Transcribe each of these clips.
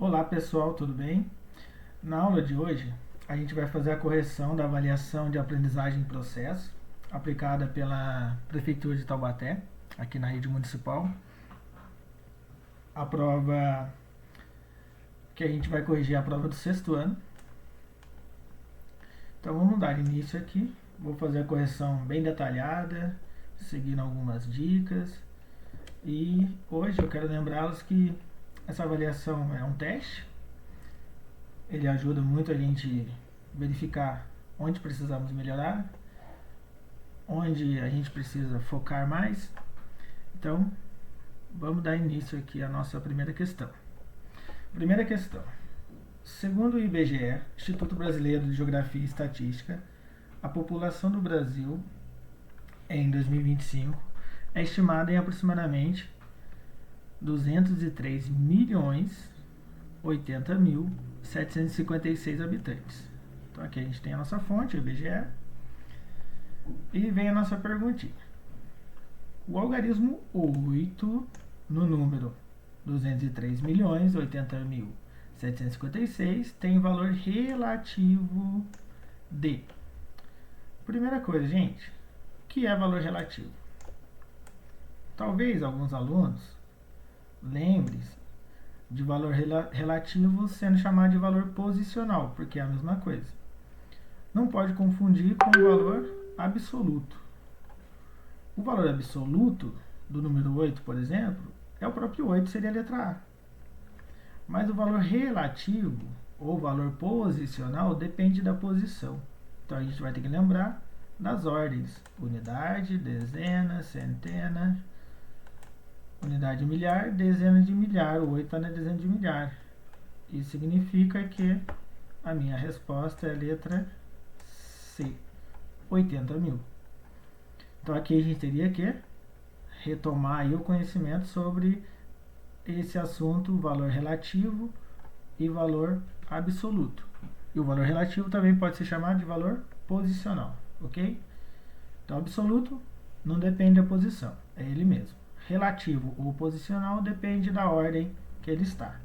Olá pessoal, tudo bem? Na aula de hoje, a gente vai fazer a correção da avaliação de aprendizagem em processo aplicada pela Prefeitura de Taubaté, aqui na rede municipal. A prova que a gente vai corrigir é a prova do sexto ano. Então vamos dar início aqui. Vou fazer a correção bem detalhada, seguindo algumas dicas. E hoje eu quero lembrá-los que essa avaliação é um teste. Ele ajuda muito a gente verificar onde precisamos melhorar, onde a gente precisa focar mais. Então, vamos dar início aqui à nossa primeira questão. Primeira questão. Segundo o IBGE, Instituto Brasileiro de Geografia e Estatística, a população do Brasil em 2025 é estimada em aproximadamente 203.080.756 habitantes. Então aqui a gente tem a nossa fonte, o IBGE, e vem a nossa perguntinha. O algarismo 8 no número 203.080.756 tem valor relativo de... Primeira coisa, gente, o que é valor relativo? Talvez alguns alunos lembre-se de valor relativo sendo chamado de valor posicional, porque é a mesma coisa. Não pode confundir com o valor absoluto. O valor absoluto do número 8, por exemplo, é o próprio 8, seria a letra A. Mas o valor relativo, ou valor posicional, depende da posição. Então a gente vai ter que lembrar das ordens: unidade, dezena, centena, unidade milhar, dezena de milhar. O 8 está na dezena de milhar. Isso significa que a minha resposta é a letra C, 80.000. Então aqui a gente teria que retomar aí o conhecimento sobre esse assunto, valor relativo e valor absoluto. E o valor relativo também pode ser chamado de valor posicional, ok? Então absoluto não depende da posição, é ele mesmo. Relativo ou posicional depende da ordem que ele está.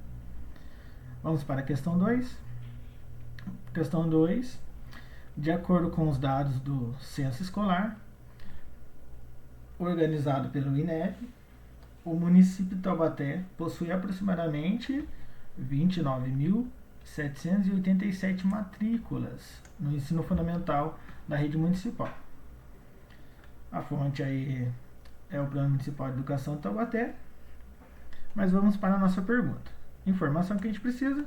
Vamos para a questão 2. Questão 2. De acordo com os dados do censo escolar, organizado pelo INEP, o município de Taubaté possui aproximadamente 29.787 matrículas no ensino fundamental da rede municipal. A fonte aí é o Plano Municipal de Educação de Taubaté. Mas vamos para a nossa pergunta. Informação que a gente precisa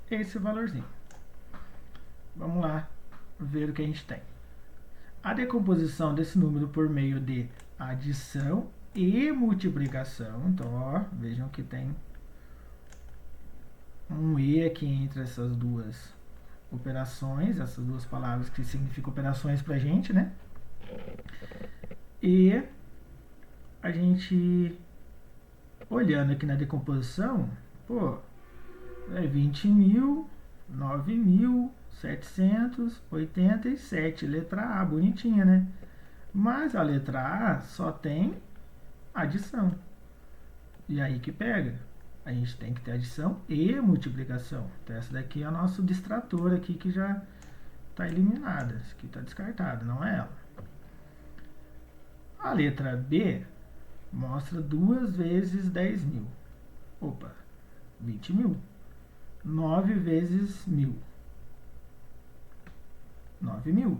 é esse valorzinho. Vamos lá ver o que a gente tem. A decomposição desse número por meio de adição e multiplicação. Então, ó, vejam que tem um E aqui entre essas duas operações, essas duas palavras que significam operações pra gente, né? E a gente, olhando aqui na decomposição, pô, é 20.009.787, letra A, bonitinha, né? Mas a letra A só tem adição. E aí que pega? A gente tem que ter adição e multiplicação. Então essa daqui é o nosso distrator aqui, que já está eliminada. Essa aqui está descartada, não é ela. A letra B mostra 2 vezes 10.000. Opa, 20.000. 9 vezes 1.000. 9.000.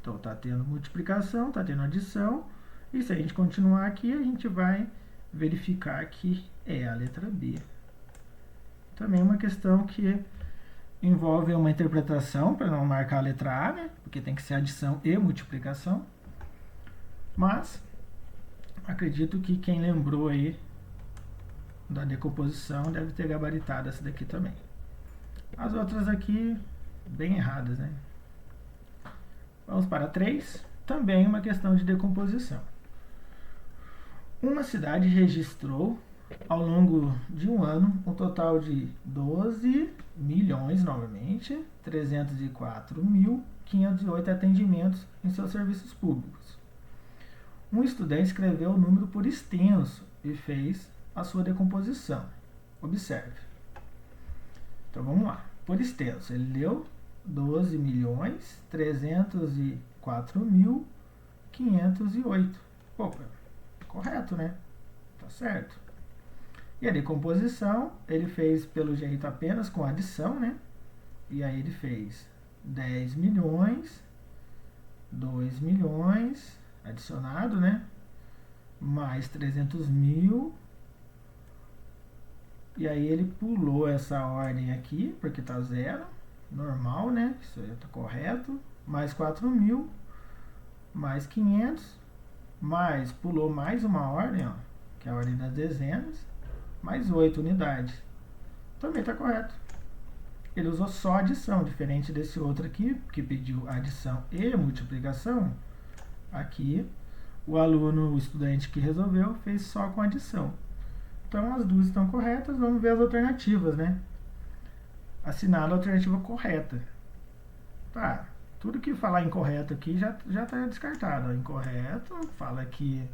Então está tendo multiplicação, está tendo adição. E se a gente continuar aqui, a gente vai verificar que é a letra B. Também uma questão que envolve uma interpretação para não marcar a letra A, né? Porque tem que ser adição e multiplicação. Mas acredito que quem lembrou aí da decomposição deve ter gabaritado essa daqui também. As outras aqui, bem erradas, né? Vamos para 3. Também uma questão de decomposição. Uma cidade registrou, ao longo de um ano, um total de 12 milhões, novamente, 304.508 atendimentos em seus serviços públicos. Um estudante escreveu o número por extenso e fez a sua decomposição. Observe. Então vamos lá. Por extenso, ele deu 12.304.508. Opa, correto, né? Tá certo. E a decomposição, ele fez pelo jeito apenas com adição, né? E aí ele fez 10 milhões, 2 milhões, adicionado, né? Mais 300 mil. E aí ele pulou essa ordem aqui, porque tá zero, normal, né? Isso aí tá correto. Mais 4 mil, mais 500, mais pulou mais uma ordem, ó, que é a ordem das dezenas, mais 8 unidades. Também tá correto. Ele usou só adição, diferente desse outro aqui, que pediu adição e multiplicação. Aqui, o aluno, o estudante que resolveu, fez só com adição. Então, as duas estão corretas. Vamos ver as alternativas, né? Assinala a alternativa correta. Tá, tudo que falar incorreto aqui já está descartado. Incorreto, fala que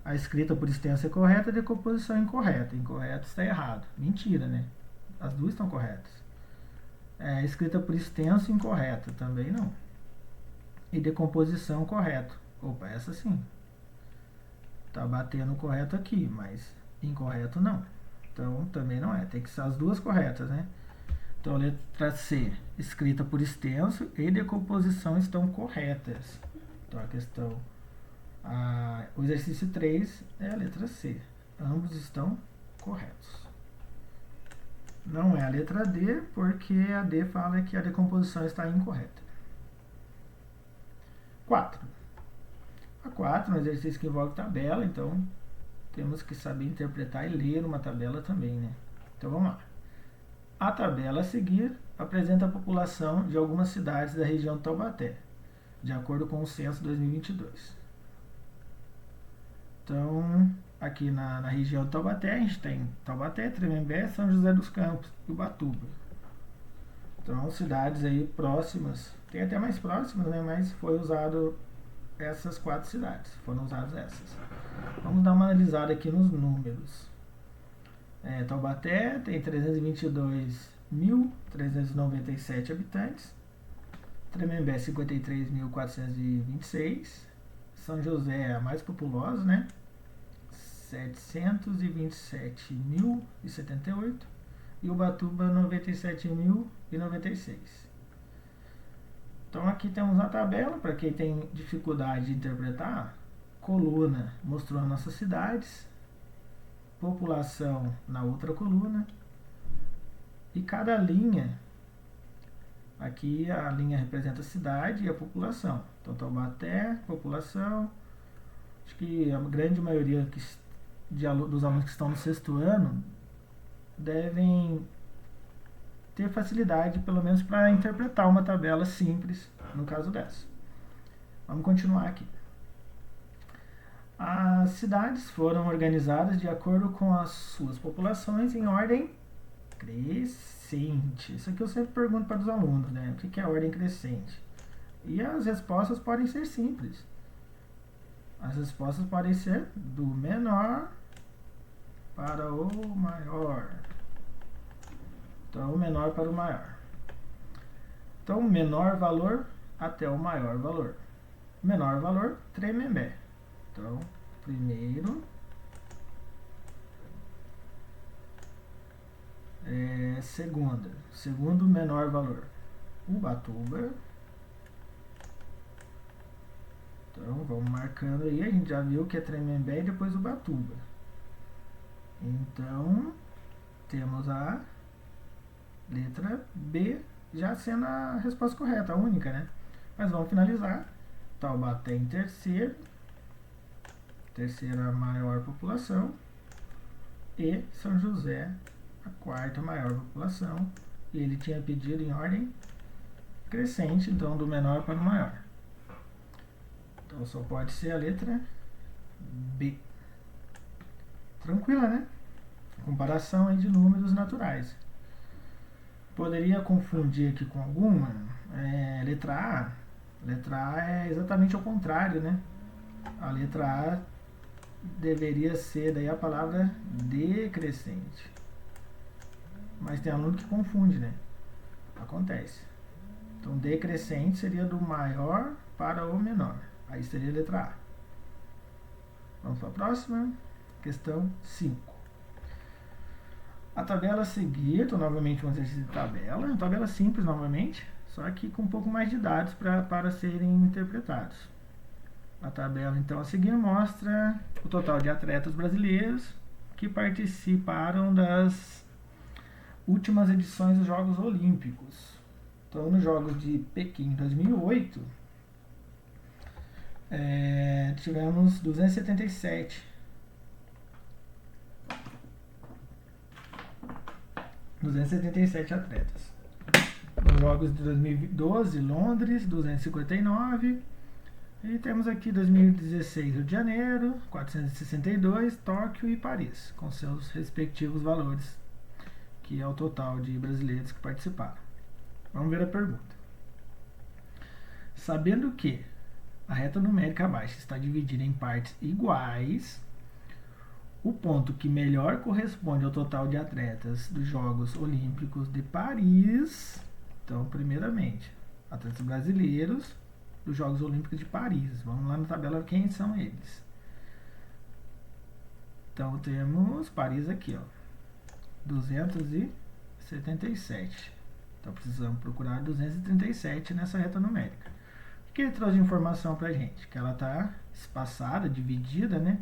a escrita por extenso é correta, a decomposição é incorreta. Incorreto está errado. Mentira, né? As duas estão corretas. Escrita por extenso, incorreta. Também não. E decomposição, correto. Opa, essa sim. Tá batendo correto aqui, mas incorreto não. Então, também não é. Tem que ser as duas corretas, né? Então, a letra C, escrita por extenso e decomposição estão corretas. Então, a questão... o exercício 3 é a letra C. Ambos estão corretos. Não é a letra D, porque a D fala que a decomposição está incorreta. 4. A 4 é um exercício que envolve tabela, então temos que saber interpretar e ler uma tabela também, né? Então vamos lá. A tabela a seguir apresenta a população de algumas cidades da região de Taubaté, de acordo com o censo 2022. Então, aqui na região de Taubaté, a gente tem Taubaté, Tremembé, São José dos Campos e Ubatuba. Então, cidades aí próximas, tem até mais próximas, né? Mas foi usado essas 4 cidades, foram usadas essas. Vamos dar uma analisada aqui nos números. Taubaté tem 322.397 habitantes, Tremembé 53.426, São José é a mais populosa, né? 727.078 e Ubatuba 97.096. Então aqui temos uma tabela, para quem tem dificuldade de interpretar, coluna mostrou as nossas cidades, população na outra coluna, e cada linha, aqui a linha representa a cidade e a população. Então Taubaté, população, acho que a grande maioria dos alunos que estão no 6º ano devem ter facilidade, pelo menos, para interpretar uma tabela simples, no caso dessa. Vamos continuar aqui. As cidades foram organizadas de acordo com as suas populações em ordem crescente. Isso aqui eu sempre pergunto para os alunos, né? O que é ordem crescente? E as respostas podem ser simples. As respostas podem ser do menor para o maior. Então, o menor para o maior. Então, menor valor até o maior valor. Menor valor, Tremembé. Então, primeiro segundo menor valor, Ubatuba. Então, vamos marcando aí, a gente já viu que é Tremembé e depois Ubatuba. Então, temos a letra B já sendo a resposta correta, a única, né? Mas vamos finalizar. Taubaté em terceira maior população, e São José a 4ª maior população, e ele tinha pedido em ordem crescente, então do menor para o maior. Então só pode ser a letra B. Tranquila, né? Comparação aí de números naturais. Poderia confundir aqui com alguma. Letra A. Letra A é exatamente ao contrário, né? A letra A deveria ser daí a palavra decrescente. Mas tem aluno que confunde, né? Acontece. Então, decrescente seria do maior para o menor. Aí seria a letra A. Vamos para a próxima. Questão 5. A tabela a seguir, então novamente um exercício de tabela. Uma tabela simples novamente, só que com um pouco mais de dados para serem interpretados. A tabela então a seguir mostra o total de atletas brasileiros que participaram das últimas edições dos Jogos Olímpicos. Então, nos Jogos de Pequim 2008, tivemos 277 atletas. Nos Jogos de 2012, Londres, 259. E temos aqui 2016, Rio de Janeiro, 462, Tóquio e Paris, com seus respectivos valores, que é o total de brasileiros que participaram. Vamos ver a pergunta. Sabendo que a reta numérica abaixo está dividida em partes iguais, o ponto que melhor corresponde ao total de atletas dos Jogos Olímpicos de Paris, então, primeiramente, atletas brasileiros dos Jogos Olímpicos de Paris. Vamos lá na tabela, quem são eles? Então, temos Paris aqui, ó, 277. Então, precisamos procurar 237 nessa reta numérica. O que ele trouxe de informação pra gente? Que ela está espaçada, dividida, né,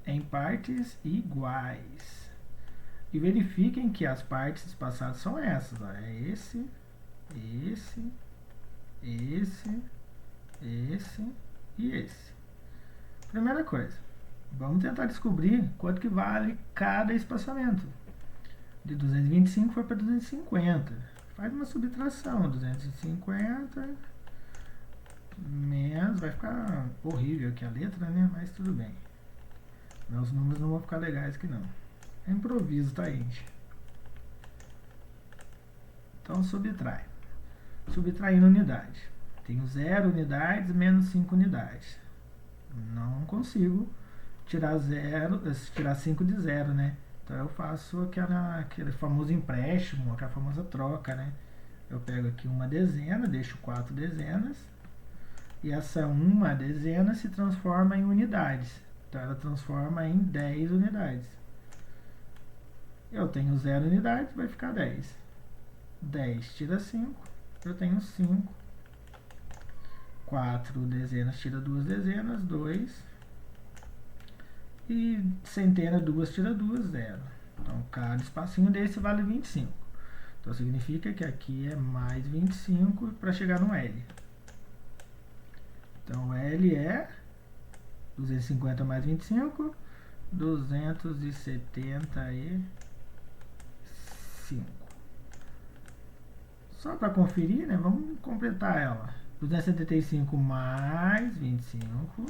em partes iguais. E verifiquem que as partes espaçadas são essas, ó. É esse, e esse. Primeira coisa, vamos tentar descobrir quanto que vale cada espaçamento. De 225 foi para 250. Faz uma subtração, 250 menos, vai ficar horrível aqui a letra, né? Mas tudo bem. Meus números não vão ficar legais aqui não. É improviso, tá, gente? Então, subtrai. Subtraindo unidade. Tenho 0 unidades menos 5 unidades. Não consigo tirar 5 de 0, né? Então eu faço aquele famoso empréstimo, aquela famosa troca, né? Eu pego aqui uma dezena, deixo 4 dezenas, e essa uma dezena se transforma em unidades. Então ela transforma em 10 unidades. Eu tenho 0 unidades, vai ficar 10. 10 tira 5, eu tenho 5. 4 dezenas tira 2 dezenas, 2. E centena, 2 tira 2, 0. Então, cada espacinho desse vale 25. Então, significa que aqui é mais 25 para chegar no L. Então, L é 250 mais 25, 275. Só para conferir, né? Vamos completar ela. 275 mais 25,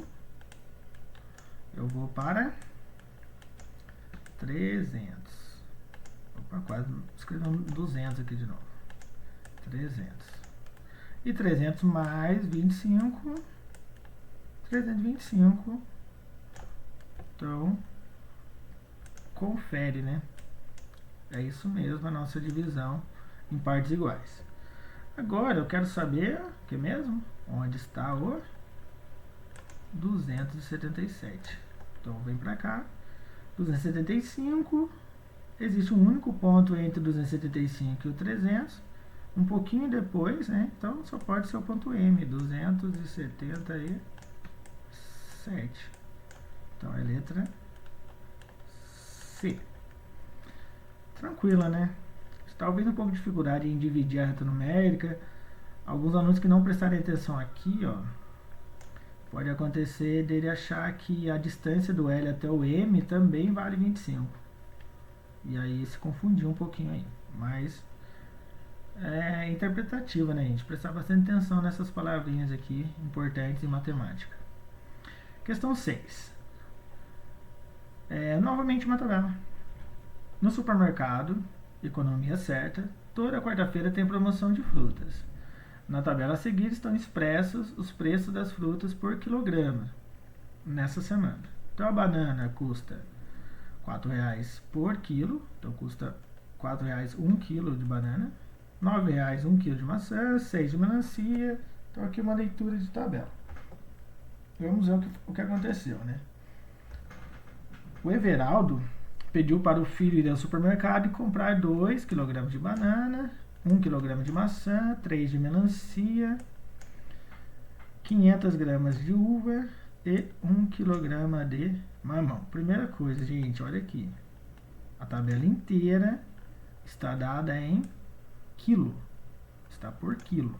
eu vou para 300. Opa, quase escrevendo 200 aqui de novo. 300. E 300 mais 25, 325. Então, confere, né? É isso mesmo, a nossa divisão em partes iguais. Agora eu quero saber, o que mesmo? Onde está o 277. Então vem para cá. 275. Existe um único ponto entre o 275 e o 300. Um pouquinho depois, né? Então só pode ser o ponto M. 277. Então é letra C. Tranquila, né? Talvez um pouco de dificuldade em dividir a reta numérica. Alguns alunos que não prestarem atenção aqui, ó, pode acontecer dele achar que a distância do L até o M também vale 25. E aí se confundir um pouquinho aí. Mas é interpretativa, né, gente? Prestar bastante atenção nessas palavrinhas aqui importantes em matemática. Questão 6. Novamente uma tabela. No supermercado, economia certa, toda quarta-feira tem promoção de frutas. Na tabela a seguir estão expressos os preços das frutas por quilograma nessa semana. Então a banana custa R$ 4,00 por quilo, então custa R$4 1 quilo de banana, R$9 1 quilo de maçã, 6 de melancia. Então aqui uma leitura de tabela. Vamos ver o que aconteceu, né? O Everaldo pediu para o filho ir ao supermercado e comprar 2 kg de banana, 1 kg de maçã, 3 de melancia, 500 gramas de uva e 1 kg de mamão. Primeira coisa, gente, olha aqui. A tabela inteira está dada em quilo. Está por quilo.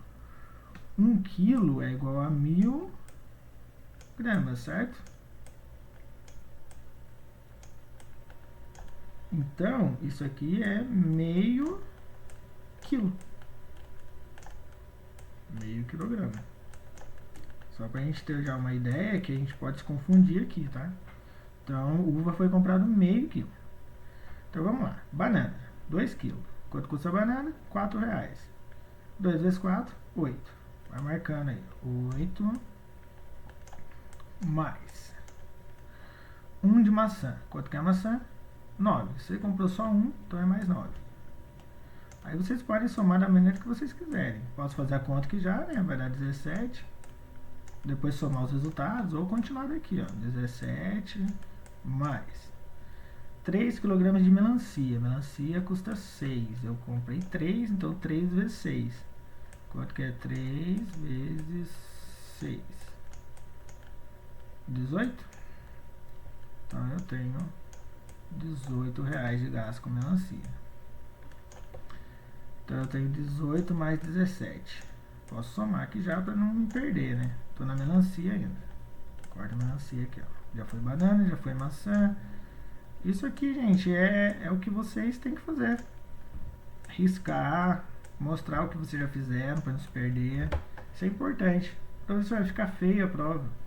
1 quilo é igual a 1000 gramas, certo? Então, isso aqui é meio quilo. Meio quilograma. Só para a gente ter já uma ideia que a gente pode se confundir aqui, tá? Então, uva foi comprado meio quilo. Então, vamos lá. Banana, 2 quilos. Quanto custa a banana? R$4. 2 vezes 4, 8. Vai marcando aí. 8 mais 1 de maçã. Quanto que é a maçã? 9. Você comprou só 1, então é mais 9. Aí vocês podem somar da maneira que vocês quiserem. Posso fazer a conta aqui já, né? Vai dar 17. Depois somar os resultados ou continuar daqui, ó. 17 mais 3 kg de melancia. Melancia custa 6. Eu comprei 3, então 3 vezes 6. Quanto que é 3 vezes 6? 18? Então eu tenho R$18 de gasto com melancia. Então eu tenho 18 mais 17. Posso somar aqui já para não me perder, né? Tô na melancia ainda. Corta a melancia aqui, ó. Já foi banana, já foi maçã. Isso aqui, gente, é o que vocês têm que fazer. Riscar, mostrar o que vocês já fizeram para não se perder. Isso é importante. Então isso vai ficar feio a prova.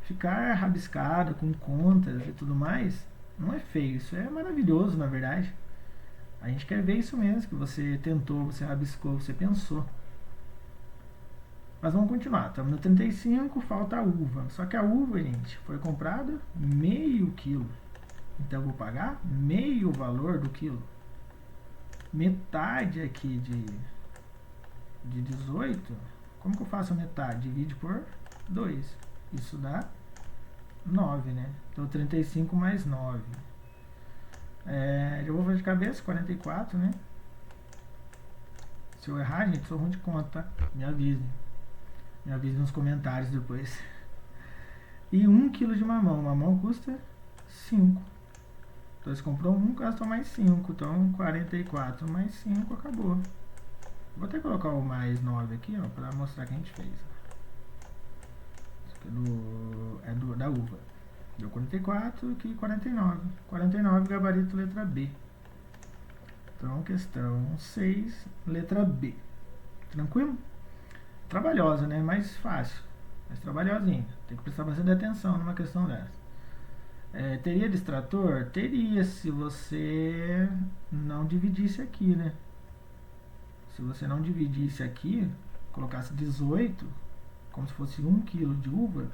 Ficar rabiscado com contas e tudo mais não é feio, isso é maravilhoso, na verdade. A gente quer ver isso mesmo, que você tentou, você rabiscou, você pensou. Mas vamos continuar, estamos no 35, falta a uva. Só que a uva, gente, foi comprada meio quilo. Então eu vou pagar meio valor do quilo. Metade aqui de 18, como que eu faço a metade? Divide por 2. Isso dá 9, né? Então 35 mais 9. Eu vou fazer de cabeça, 44, né? Se eu errar, gente, sou ruim de conta, tá? Me avise. Me avise nos comentários depois. E 1 kg de mamão. Mamão custa 5. Então você comprou 1, gastou mais 5. Então 44 mais 5 acabou. Vou até colocar o mais 9 aqui, ó, para mostrar que a gente fez. Isso aqui é da uva. Deu 44, aqui 49. 49, gabarito letra B. Então, questão 6, letra B. Tranquilo? Trabalhosa, né? Mais fácil. Mais trabalhosinha. Tem que prestar bastante atenção numa questão dessa. Teria distrator? Teria, se você não dividisse aqui, né? Se você não dividisse aqui, colocasse 18, como se fosse 1 kg de uva,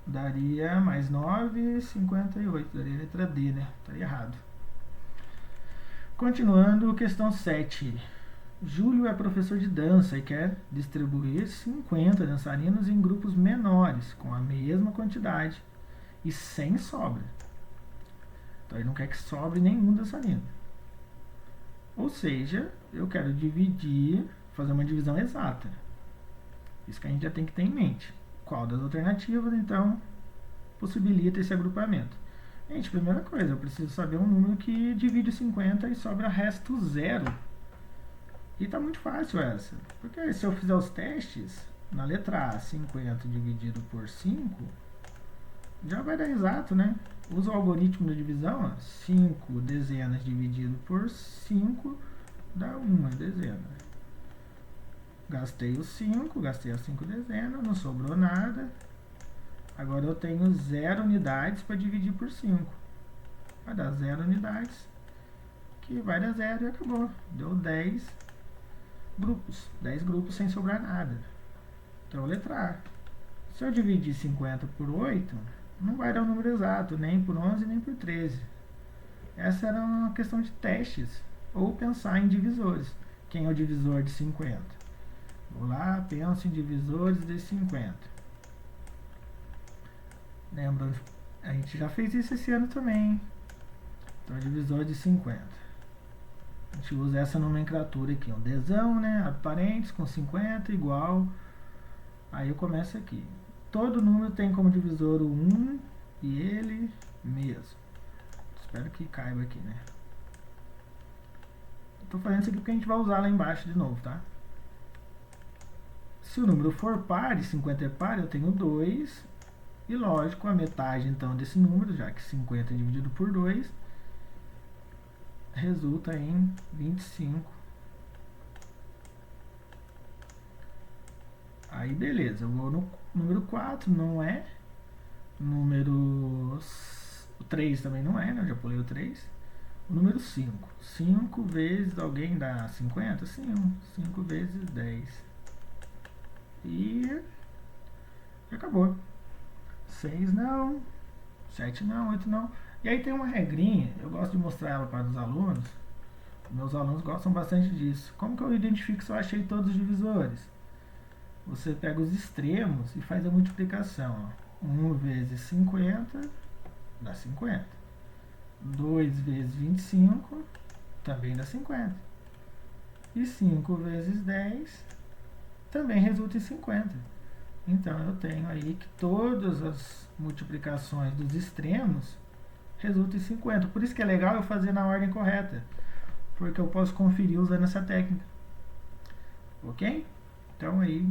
daria mais 9, 58. Daria letra D, né? Estaria errado. Continuando, questão 7. Júlio é professor de dança e quer distribuir 50 dançarinos em grupos menores, com a mesma quantidade e sem sobra. Então ele não quer que sobre nenhum dançarino. Ou seja, eu quero dividir, fazer uma divisão exata. Isso que a gente já tem que ter em mente. Qual das alternativas, então, possibilita esse agrupamento? Gente, primeira coisa, eu preciso saber um número que divide 50 e sobra resto 0. E tá muito fácil essa. Porque se eu fizer os testes, na letra A, 50 dividido por 5, já vai dar exato, né? Usa o algoritmo da divisão, ó, 5 dezenas dividido por 5 dá 1 dezena. Gastei os 5, gastei as 5 dezenas, não sobrou nada. Agora eu tenho 0 unidades para dividir por 5. Vai dar 0 unidades, que vai dar 0 e acabou. Deu 10 grupos. 10 grupos sem sobrar nada. Então, letra A. Se eu dividir 50 por 8, não vai dar o número exato, nem por 11, nem por 13. Essa era uma questão de testes, ou pensar em divisores. Quem é o divisor de 50? Vou lá, penso em divisores de 50. Lembra? A gente já fez isso esse ano também, hein? Então, divisor de 50. A gente usa essa nomenclatura aqui, um Dzão, né? Parênteses com 50 igual. Aí eu começo aqui. Todo número tem como divisor o 1 e ele mesmo. Espero que caiba aqui, né? Estou fazendo isso aqui porque a gente vai usar lá embaixo de novo, tá? Se o número for par, e 50 é par, eu tenho 2. E lógico, a metade então desse número, já que 50 dividido por 2, resulta em 25. Aí beleza, eu vou no número 4, não é. Número 3 também não é, né? Eu já pulei o 3. O número 5. 5 vezes alguém dá 50? Sim, 5 vezes 10. E acabou. 6 não, 7 não, 8 não. E aí tem uma regrinha, eu gosto de mostrar ela para os alunos. Meus alunos gostam bastante disso. Como que eu identifico se eu achei todos os divisores? Você pega os extremos e faz a multiplicação. 1 vezes 50 dá 50. 2 vezes 25 também dá 50. E 5 vezes 10 também resulta em 50. Então eu tenho aí que todas as multiplicações dos extremos resultam em 50. Por isso que é legal eu fazer na ordem correta, porque eu posso conferir usando essa técnica. Ok? Então aí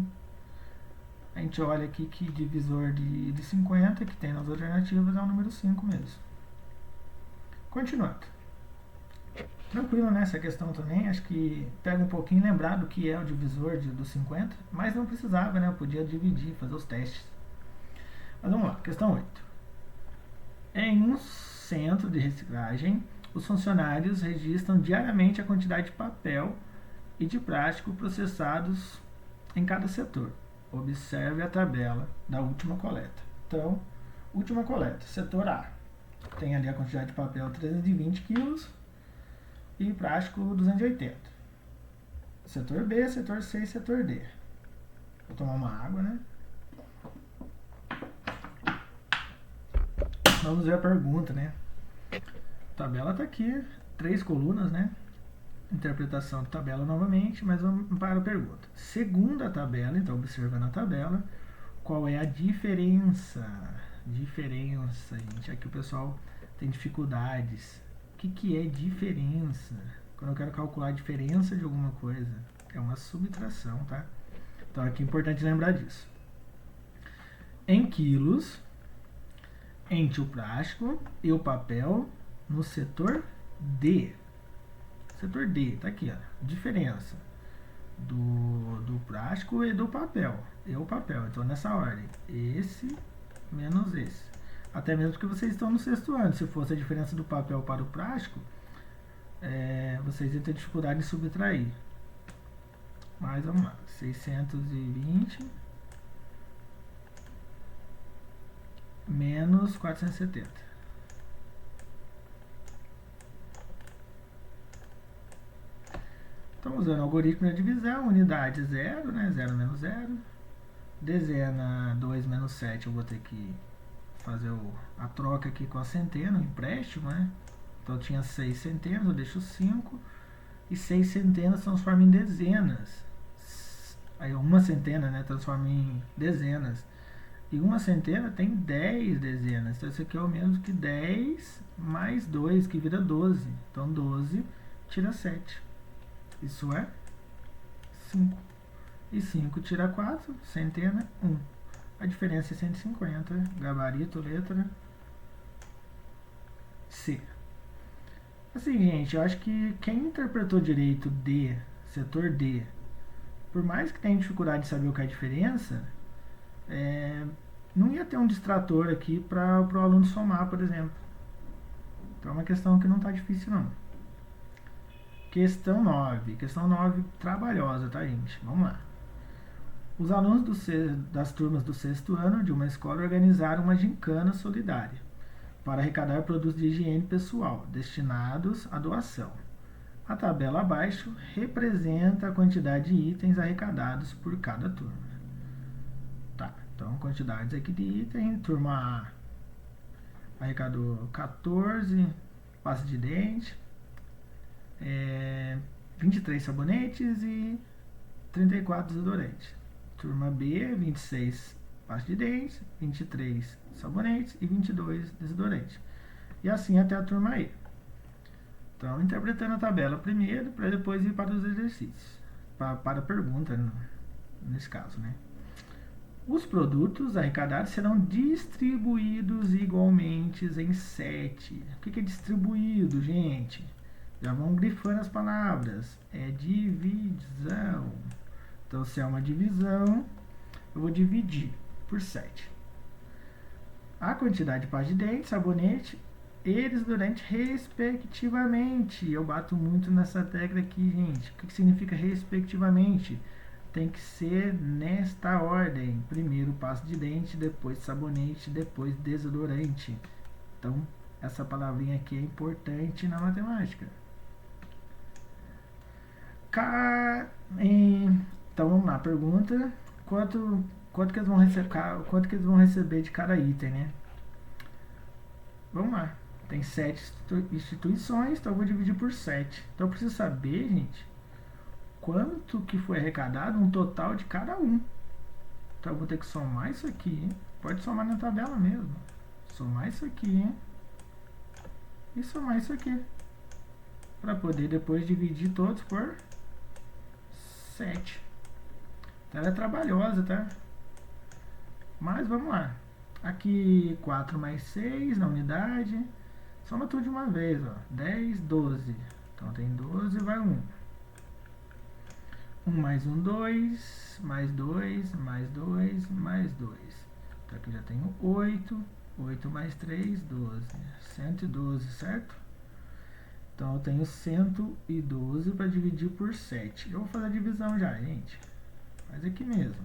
a gente olha aqui que divisor de 50 que tem nas alternativas é o número 5 mesmo. Continuando. Tranquilo nessa questão também, acho que pega um pouquinho lembrar do que é o divisor do 50, mas não precisava, né? Eu podia dividir, fazer os testes. Mas vamos lá, questão 8. Em um centro de reciclagem, os funcionários registram diariamente a quantidade de papel e de plástico processados em cada setor. Observe a tabela da última coleta. Então, última coleta, setor A. Tem ali a quantidade de papel 320 kg e plástico 280. Setor B, setor C e setor D. Vou tomar uma água, né? Vamos ver a pergunta, né? A tabela está aqui, 3 colunas, né? Interpretação de tabela novamente, mas vamos para a pergunta. Segundo a tabela, então observando a tabela, qual é a diferença? Diferença, gente. Aqui o pessoal tem dificuldades. O que é diferença? Quando eu quero calcular a diferença de alguma coisa, é uma subtração, tá? Então aqui é importante lembrar disso. Em quilos, entre o plástico e o papel no setor D. Setor D, tá aqui, ó. Diferença do plástico e do papel. E o papel, então nessa ordem. Esse menos esse. Até mesmo porque vocês estão no 6º ano. Se fosse a diferença do papel para o plástico, vocês iam ter dificuldade em subtrair. Mas vamos lá. 620 menos 470. Então, usando o algoritmo de divisão, unidade 0, né? 0 menos 0. Dezena 2 menos 7, eu vou ter que fazer a troca aqui com a centena, o empréstimo, né? Então eu tinha 6 centenas, eu deixo 5. E 6 centenas transforma em dezenas. Aí uma centena, né, transforma em dezenas. E uma centena tem 10 dezenas. Então isso aqui é o mesmo que 10 mais 2, que vira 12. Então 12 tira 7. Isso é 5. E 5 tira 4, centena, 1. A diferença é 150, gabarito, letra C. Assim, gente, eu acho que quem interpretou direito D, setor D, por mais que tenha dificuldade de saber o que é a diferença, não ia ter um distrator aqui para o aluno somar, por exemplo. Então é uma questão que não está difícil, não. Questão 9. Questão 9 trabalhosa, tá, gente? Vamos lá. Os alunos das turmas do 6º ano de uma escola organizaram uma gincana solidária para arrecadar produtos de higiene pessoal destinados à doação. A tabela abaixo representa a quantidade de itens arrecadados por cada turma. Tá, então quantidades aqui de itens. Turma A arrecadou 14 pastas de dente, 23 sabonetes e 34 desodorantes. Turma B, 26 pastas de dentes, 23 sabonetes e 22 desodorantes. E assim até a turma E. Então, interpretando a tabela primeiro, para depois ir para os exercícios. Para a pergunta, nesse caso, né? Os produtos arrecadados serão distribuídos igualmente em 7. O que é distribuído, gente? Já vão grifando as palavras. É divisão. Então, se é uma divisão, eu vou dividir por 7. A quantidade de pasta de dente, sabonete e desodorante, respectivamente. Eu bato muito nessa tecla aqui, gente. O que significa respectivamente? Tem que ser nesta ordem. Primeiro pasta de dente, depois sabonete, depois desodorante. Então, essa palavrinha aqui é importante na matemática. Então, vamos lá. Pergunta. Quanto que eles vão receber de cada item, né? Vamos lá. Tem 7 instituições, então eu vou dividir por 7. Então, eu preciso saber, gente, quanto que foi arrecadado, um total de cada um. Então eu vou ter que somar isso aqui. Pode somar na tabela mesmo. Somar isso aqui e somar isso aqui, para poder depois dividir todos por 7. Então ela é trabalhosa, tá? Mas vamos lá. Aqui 4 mais 6 na unidade. Soma tudo de uma vez, ó. 10, 12. Então tem 12, vai 1. 1 mais 1, 2, mais 2, mais 2, mais 2. Então aqui já tenho 8, 8 mais 3, 12. 112, certo? Então eu tenho 112 para dividir por 7. Eu vou fazer a divisão já, gente. Faz aqui mesmo.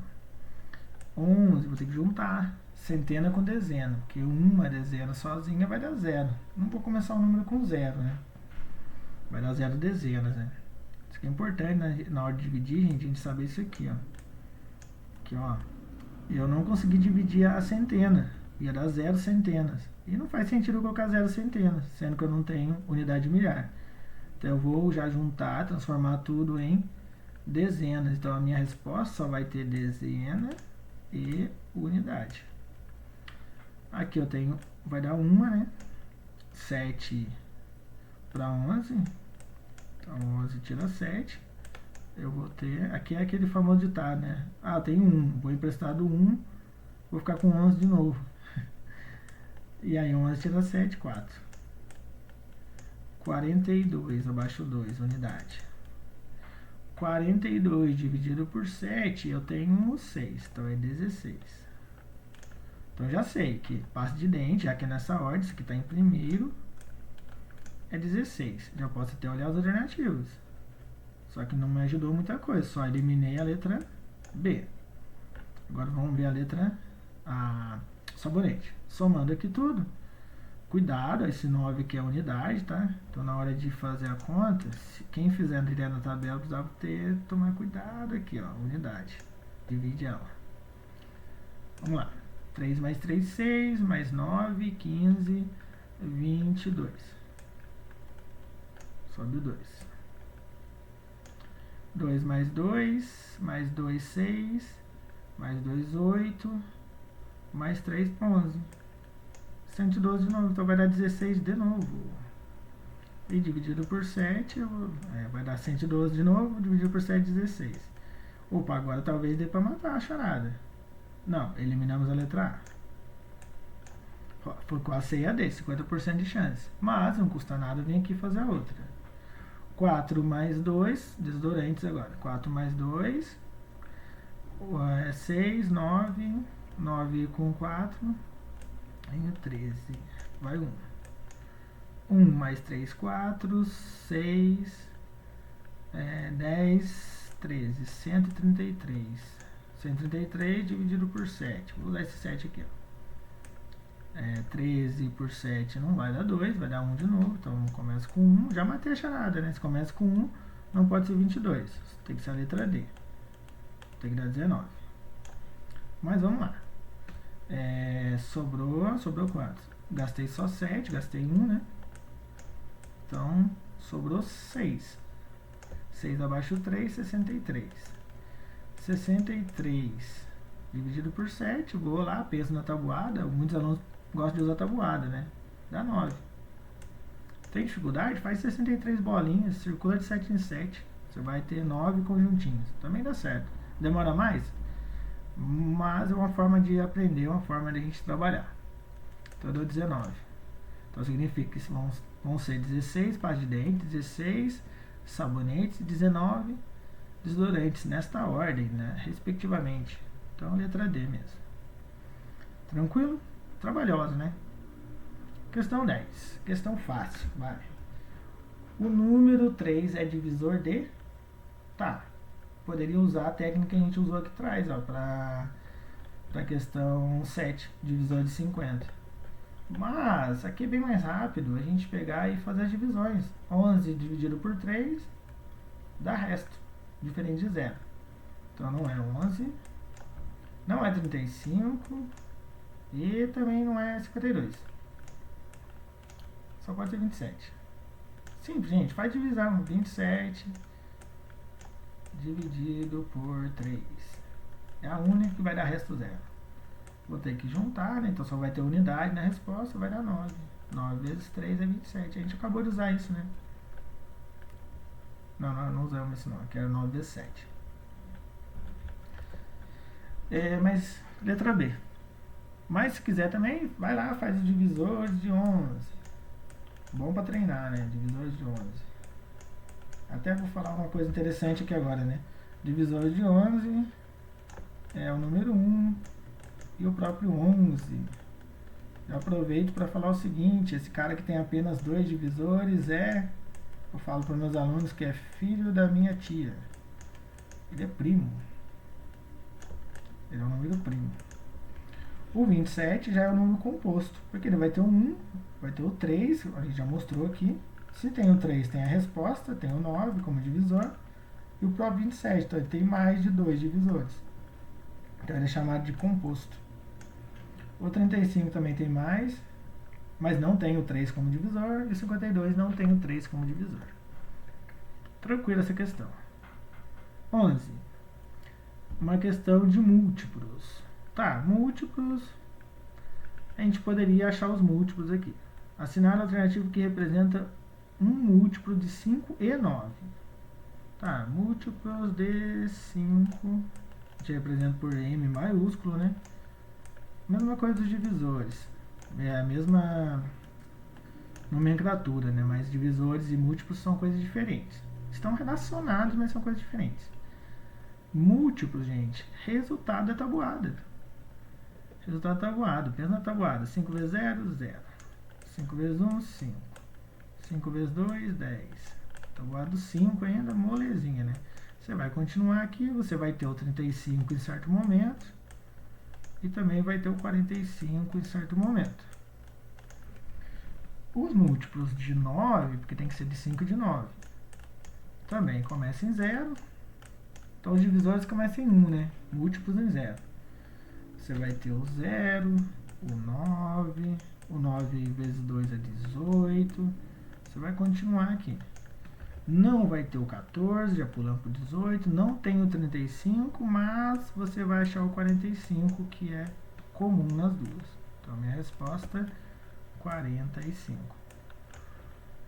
11, vou ter que juntar centena com dezena, porque uma dezena sozinha vai dar 0. Não vou começar o número com 0, né? Vai dar 0 dezenas, né? Isso aqui é importante na hora de dividir, gente, a gente saber isso aqui, ó. Aqui, ó. Eu não consegui dividir a centena. Ia dar 0 centenas. E não faz sentido eu colocar 0 centenas, sendo que eu não tenho unidade milhar. Então eu vou já juntar, transformar tudo em dezenas. Então a minha resposta só vai ter dezena e unidade. Aqui eu tenho, vai dar 1, né? 7 para 11. Então 11 tira 7. Eu vou ter, aqui é aquele famoso ditado, né? Ah, eu tenho 1, vou emprestado 1, vou ficar com 11 de novo. E aí 11 tira 7, 4. 42, abaixo 2, unidade. 42 dividido por 7, eu tenho 6, então é 16. Então já sei que pasta de dente, já que é nessa ordem, isso aqui está em primeiro, é 16. Já posso até olhar as alternativas. Só que não me ajudou muita coisa, só eliminei a letra B. Agora vamos ver a letra A, sabonete. Somando aqui tudo, cuidado, esse 9 aqui é a unidade, tá? Então na hora de fazer a conta, quem fizer direto na tabela precisava tomar cuidado aqui, ó, unidade. Divide ela. Vamos lá. 3 mais 3, 6, mais 9, 15, 22. Sobe o 2. 2 mais 2, mais 2, 6, mais 2, 8, mais 3, 11. 112 de novo, então vai dar 16 de novo. E dividido por 7, vai dar 112 de novo, dividido por 7, 16. Opa, agora talvez dê para matar a charada. Não, eliminamos a letra A. Foi com a C e a D, 50% de chance. Mas não custa nada vir aqui fazer a outra. 4 mais 2, desodorantes agora. 4 mais 2, 6, 9, 9 com 4, tenho 13, vai 1. 1 mais 3, 4, 6, 10, 13, 133. 133 dividido por 7. Vou usar esse 7 aqui, ó. 13 por 7 não vai dar 2, vai dar 1 de novo. Então começa com 1, já matei a charada, né? Se começa com 1, não pode ser 22. Tem que ser a letra D. Tem que dar 19. Mas vamos lá. Sobrou quanto? Gastei só 7, gastei 1, né? Então sobrou 6. 6 abaixo 3, 63. 63 dividido por 7, vou lá, penso na tabuada. Muitos alunos gostam de usar tabuada, né? Dá 9. Tem dificuldade? Faz 63 bolinhas, circula de 7 em 7. Você vai ter 9 conjuntinhos. Também dá certo. Demora mais? Mas é uma forma de aprender, uma forma de a gente trabalhar. Então eu dou 19. Então significa que vão ser 16 pastas de dente, 16 sabonetes e 19 desodorantes, nesta ordem, né, respectivamente. Então letra D mesmo. Tranquilo? Trabalhosa, né? Questão 10. Questão fácil, vai. O número 3 é divisor de... Tá. Poderia usar a técnica que a gente usou aqui atrás, ó, para a questão 7, divisor de 50. Mas aqui é bem mais rápido a gente pegar e fazer as divisões. 11 dividido por 3 dá resto, diferente de 0. Então não é 11, não é 35 e também não é 52. Só pode ser 27. Simples, gente. Faz divisão. 27 dividido por 3. É a única que vai dar resto 0. Vou ter que juntar, né? Então só vai ter unidade na resposta, vai dar 9. 9 vezes 3 é 27. A gente acabou de usar isso, né? Não usamos isso não. Aqui era 9 vezes 7. Mas, letra B. Mas se quiser também, vai lá, faz os divisores de 11. Bom para treinar, né? Divisores de 11. Até vou falar uma coisa interessante aqui agora, né? Divisores de 11 é o número 1 e o próprio 11. Eu aproveito para falar o seguinte: esse cara que tem apenas 2 divisores eu falo para meus alunos que é filho da minha tia. Ele é primo. Ele é um número primo. O 27 já é um número composto, porque ele vai ter o 1, vai ter o 3, a gente já mostrou aqui. Se tem o 3, tem a resposta, tem o 9 como divisor, e o próprio 27, então ele tem mais de 2 divisores. Então ele é chamado de composto. O 35 também tem mais, mas não tem o 3 como divisor, e o 52 não tem o 3 como divisor. Tranquila essa questão. 11. Uma questão de múltiplos. Tá, múltiplos, a gente poderia achar os múltiplos aqui. Assinale a alternativa que representa um múltiplo de 5 e 9. Tá, múltiplos de 5, a gente representa por M maiúsculo, né? Mesma coisa dos divisores. É a mesma nomenclatura, né? Mas divisores e múltiplos são coisas diferentes. Estão relacionados, mas são coisas diferentes. Múltiplos, gente, resultado da tabuada. Resultado tabuado, pensa na tabuada. 5 vezes 0, 0. 5 vezes 1, 5. 5 vezes 2, 10. Tabuado 5 ainda, molezinha, né? Você vai continuar aqui, você vai ter o 35 em certo momento. E também vai ter o 45 em certo momento. Os múltiplos de 9, porque tem que ser de 5 e de 9, também começam em 0. Então os divisores começam em 1, né? Múltiplos em 0. Você vai ter o 0, o 9, o 9 vezes 2 é 18. Você vai continuar aqui. Não vai ter o 14, já pulamos para o 18. Não tem o 35, mas você vai achar o 45, que é comum nas duas. Então, minha resposta é 45.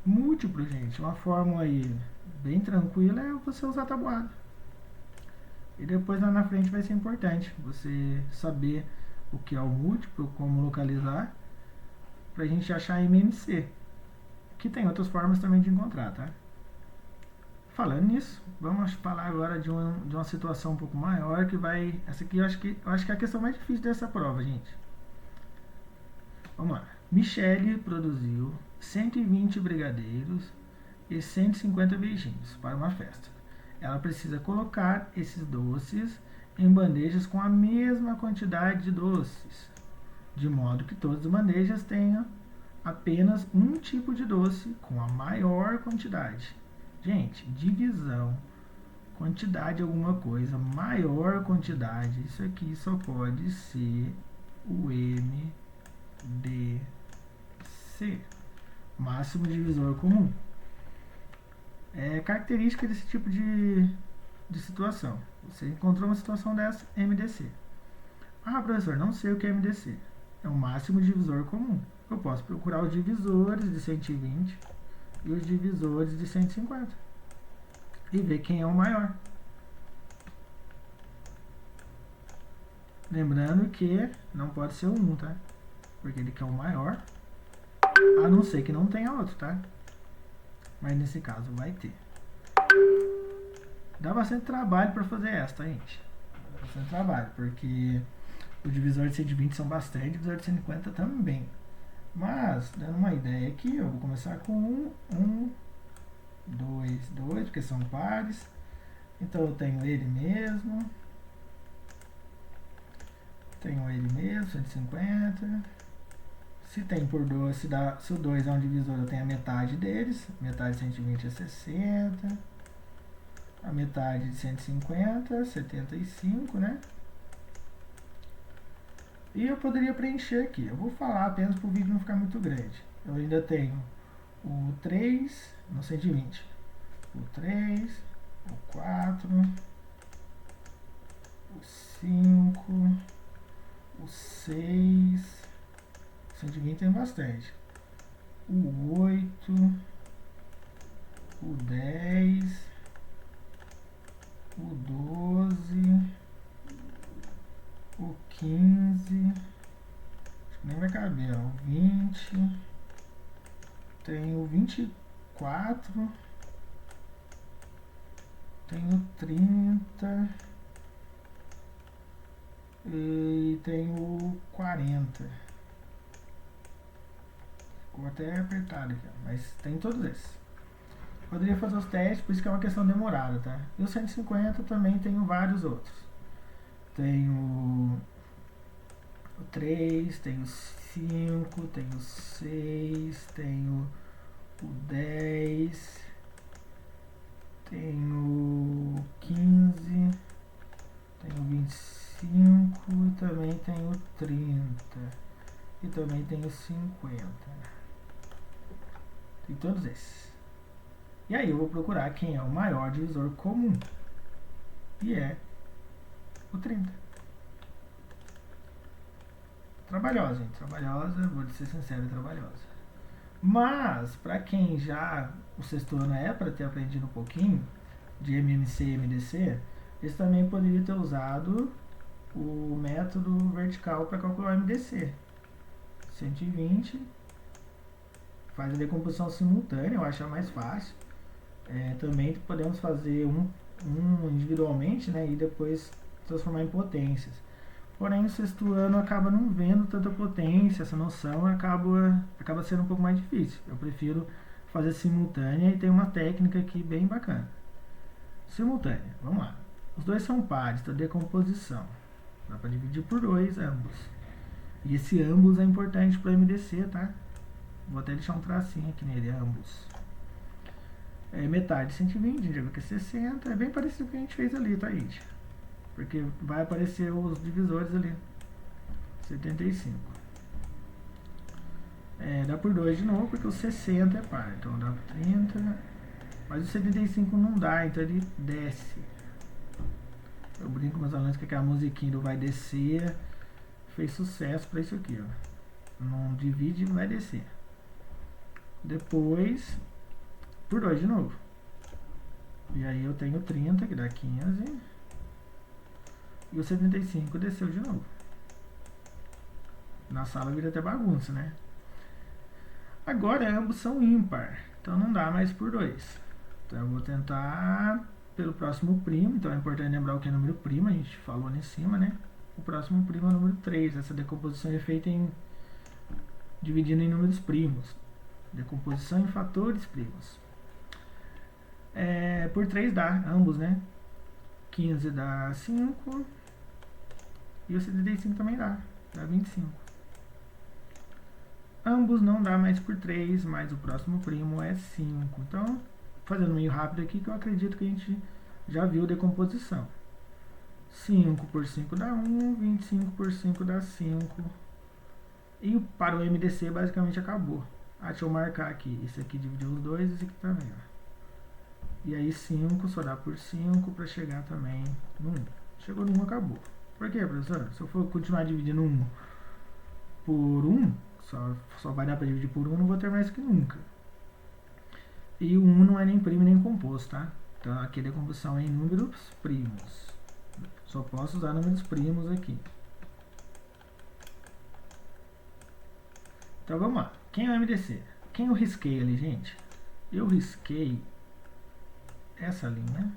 Múltiplo, gente, uma fórmula aí bem tranquila é você usar a tabuada. E depois lá na frente vai ser importante você saber o que é o múltiplo, como localizar, para a gente achar MMC, que tem outras formas também de encontrar, tá? Falando nisso, vamos falar agora de uma situação um pouco maior, que vai... Essa aqui eu acho que é a questão mais difícil dessa prova, gente. Vamos lá. Michele produziu 120 brigadeiros e 150 beijinhos para uma festa. Ela precisa colocar esses doces em bandejas com a mesma quantidade de doces. de modo que todas as bandejas tenham apenas um tipo de doce com a maior quantidade. Gente, divisão, quantidade de alguma coisa, maior quantidade, isso aqui só pode ser o MDC, máximo divisor comum. É característica desse tipo de situação. Você encontrou uma situação dessa, MDC. Ah, professor, não sei o que é MDC. É o máximo divisor comum. Eu posso procurar os divisores de 120 e os divisores de 150 e ver quem é o maior. Lembrando que não pode ser o 1, tá? Porque ele quer o maior, a não ser que não tenha outro, tá? Mas nesse caso vai ter. Dá bastante trabalho para fazer essa, tá, gente? Dá bastante trabalho, porque os divisores de 120 são bastante, o divisor de 150 também. Mas, dando uma ideia aqui, eu vou começar com 1, 2, 2, porque são pares. Então eu tenho ele mesmo. Tenho ele mesmo, 150. Se tem por 2, se o 2 é um divisor, eu tenho a metade deles. Metade de 120 é 60. A metade de 150, 75, né? E eu poderia preencher aqui. Eu vou falar apenas para o vídeo não ficar muito grande. Eu ainda tenho o 3 no 120. O 3, o 4, o 5, o 6. 120 tem bastante. O 8, o 10, o 12, o 15, acho que nem vai caber, ó, o 20, tem o 24, tem o 30 e tem o 40. Ficou até apertado aqui, mas tem todos esses. Poderia fazer os testes, por isso que é uma questão demorada, tá? E o 150 também tenho vários outros. Tenho o 3, tenho o 5, tenho o 6, tenho o 10, tenho o 15, tenho o 25 e também tenho o 30 e também tenho o 50. Tem todos esses. E aí eu vou procurar quem é o maior divisor comum. E é o 30. Trabalhosa, gente. Trabalhosa, vou ser sincero, trabalhosa. Mas, para quem já o sexto ano é para ter aprendido um pouquinho de MMC e MDC, eles também poderiam ter usado o método vertical para calcular o MDC. 120, faz a decomposição simultânea, eu acho mais fácil. Também podemos fazer um individualmente, né, e depois transformar em potências. Porém, o sexto ano acaba não vendo tanta potência, essa noção acaba sendo um pouco mais difícil. Eu prefiro fazer simultânea e tem uma técnica aqui bem bacana. Simultânea, vamos lá. Os dois são pares, então decomposição. Dá para dividir por 2 ambos. E esse ambos é importante para o MDC, tá? Vou até deixar um tracinho aqui nele, ambos. Metade de 120, digo que é 60, é bem parecido com o que a gente fez ali, tá, gente? Porque vai aparecer os divisores ali. 75. Dá por 2 de novo, porque o 60 é par. Então dá 30. Mas o 75 não dá, então ele desce. Eu brinco com meus alunos que aquela musiquinha do vai descer fez sucesso para isso aqui, ó. Não divide e vai descer. Depois, por 2 de novo. E aí eu tenho 30, que dá 15. E o 75 desceu de novo. Na sala vira até bagunça, né? Agora ambos são ímpar, então não dá mais por 2. Então eu vou tentar pelo próximo primo, então é importante lembrar o que é número primo, a gente falou ali em cima, né? O próximo primo é o número 3, essa decomposição é feita dividindo em números primos. Decomposição em fatores primos. Por 3 dá, ambos, né? 15 dá 5 e o 75 também dá 25. Ambos não dá mais por 3, mas o próximo primo é 5. Então, fazendo meio rápido aqui, que eu acredito que a gente já viu decomposição. 5 por 5 dá 1, 25 por 5 dá 5. E para o MDC basicamente acabou. Deixa eu marcar aqui. Esse aqui dividiu os dois, esse aqui também. Ó. E aí 5 só dá por 5 para chegar também no 1. Chegou no 1, acabou. Por quê, professor? Se eu for continuar dividindo 1 por 1, só vai dar para dividir por 1, não vou ter mais que nunca. E o 1 não é nem primo nem composto, tá? Então aqui a decomposição é em números primos. Só posso usar números primos aqui. Então vamos lá. Quem é o MDC? Quem eu risquei ali, gente? Eu risquei essa linha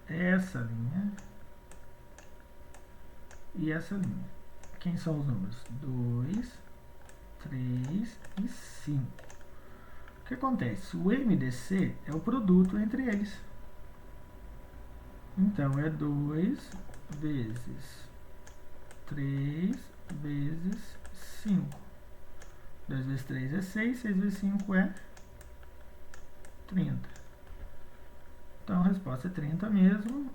e essa linha. Quem são os números? 2, 3 e 5. O que acontece? O MDC é o produto entre eles. Então, é 2 vezes 3 vezes 5. 2 vezes 3 é 6, 6 vezes 5 é 30. Então, a resposta é 30 mesmo.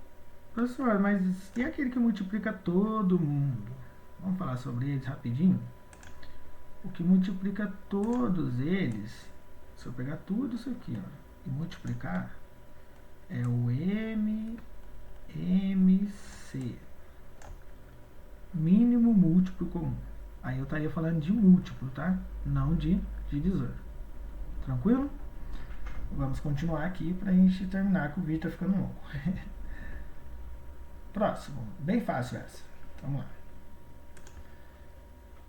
Professor, mas e aquele que multiplica todo mundo? Vamos falar sobre eles rapidinho? O que multiplica todos eles, se eu pegar tudo isso aqui, ó, e multiplicar, é o MC, mínimo múltiplo comum. Aí eu estaria falando de múltiplo, tá? Não de divisor. Tranquilo? Vamos continuar aqui para a gente terminar, que o vídeo tá ficando longo. Próximo. Bem fácil essa. Vamos lá.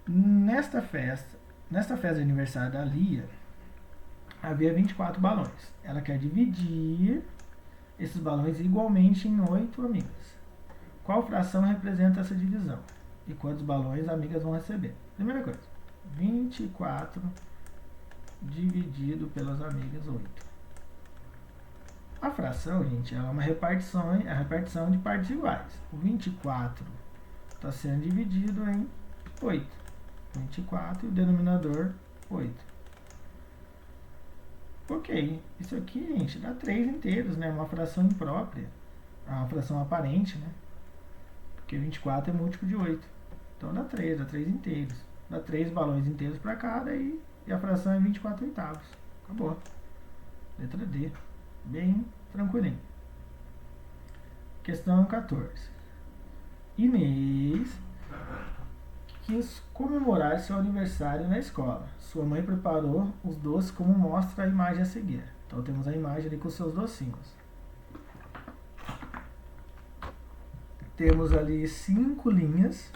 Nesta festa de aniversário da Lia, havia 24 balões. Ela quer dividir esses balões igualmente em 8 amigas. Qual fração representa essa divisão? E quantos balões as amigas vão receber? Primeira coisa, 24 dividido pelas amigas 8. A fração, gente, é uma repartição, a repartição de partes iguais. O 24 está sendo dividido em 8. 24 e o denominador 8. Ok, isso aqui, gente, dá 3 inteiros, né? Uma fração imprópria. Uma fração aparente, né? Porque 24 é múltiplo de 8. Então dá 3 inteiros. Dá 3 balões inteiros para cada e a fração é 24 oitavos. Acabou. Letra D. Bem tranquilinho. Questão 14. Inês quis comemorar seu aniversário na escola. Sua mãe preparou os doces como mostra a imagem a seguir. Então temos a imagem ali com seus docinhos. Temos ali 5 linhas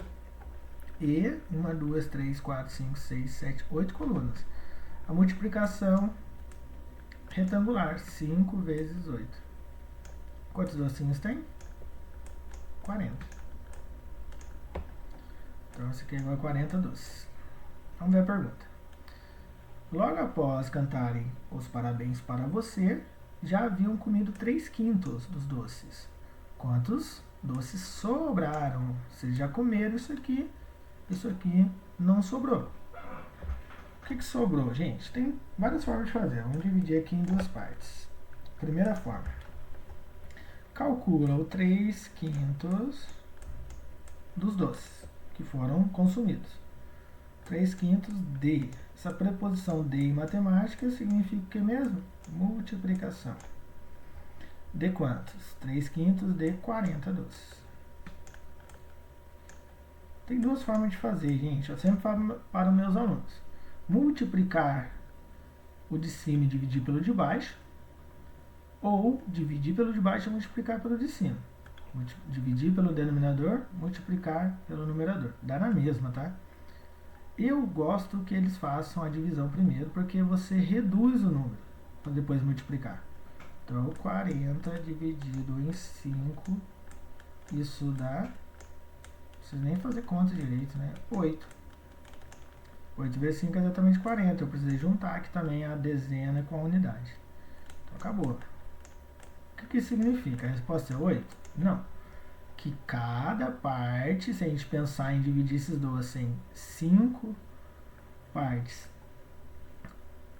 e 1, 2, 3, 4, 5, 6, 7, 8 colunas. A multiplicação retangular, 5 vezes 8. Quantos docinhos tem? 40. Então, isso aqui é igual a 40 doces. Vamos ver a pergunta. Logo após cantarem os parabéns para você, já haviam comido 3/5 dos doces. Quantos doces sobraram? Vocês já comeram isso aqui não sobrou. O que sobrou, gente? Tem várias formas de fazer. Vamos dividir aqui em duas partes. Primeira forma. Calcula o 3/5 dos doces que foram consumidos. 3/5 de. Essa preposição de em matemática significa o que mesmo? Multiplicação. De quantos? 3/5 de 40 doces. Tem duas formas de fazer, gente. Eu sempre falo para os meus alunos. Multiplicar o de cima e dividir pelo de baixo. Ou dividir pelo de baixo e multiplicar pelo de cima. Dividir pelo denominador, multiplicar pelo numerador. Dá na mesma, tá? Eu gosto que eles façam a divisão primeiro, porque você reduz o número para depois multiplicar. Então, 40 dividido em 5, isso dá, não precisa nem fazer conta direito, né? 8. 8 vezes 5 é exatamente 40. Eu precisei juntar aqui também a dezena com a unidade. Então, acabou. O que isso significa? A resposta é 8? Não. Que cada parte, se a gente pensar em dividir esses doces em 5 partes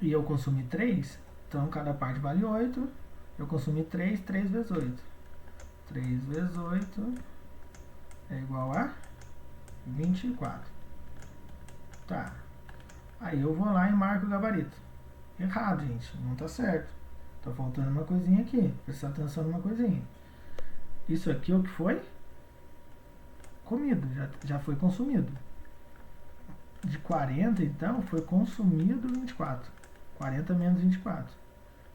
e eu consumi 3, então cada parte vale 8. Eu consumi 3, 3 vezes 8. 3 vezes 8 é igual a 24. Tá. Aí eu vou lá e marco o gabarito. Errado, gente. Não tá certo. Tá faltando uma coisinha aqui. Prestar atenção numa coisinha. Isso aqui é o que foi? Comido. Já foi consumido. De 40, então, foi consumido 24. 40 menos 24.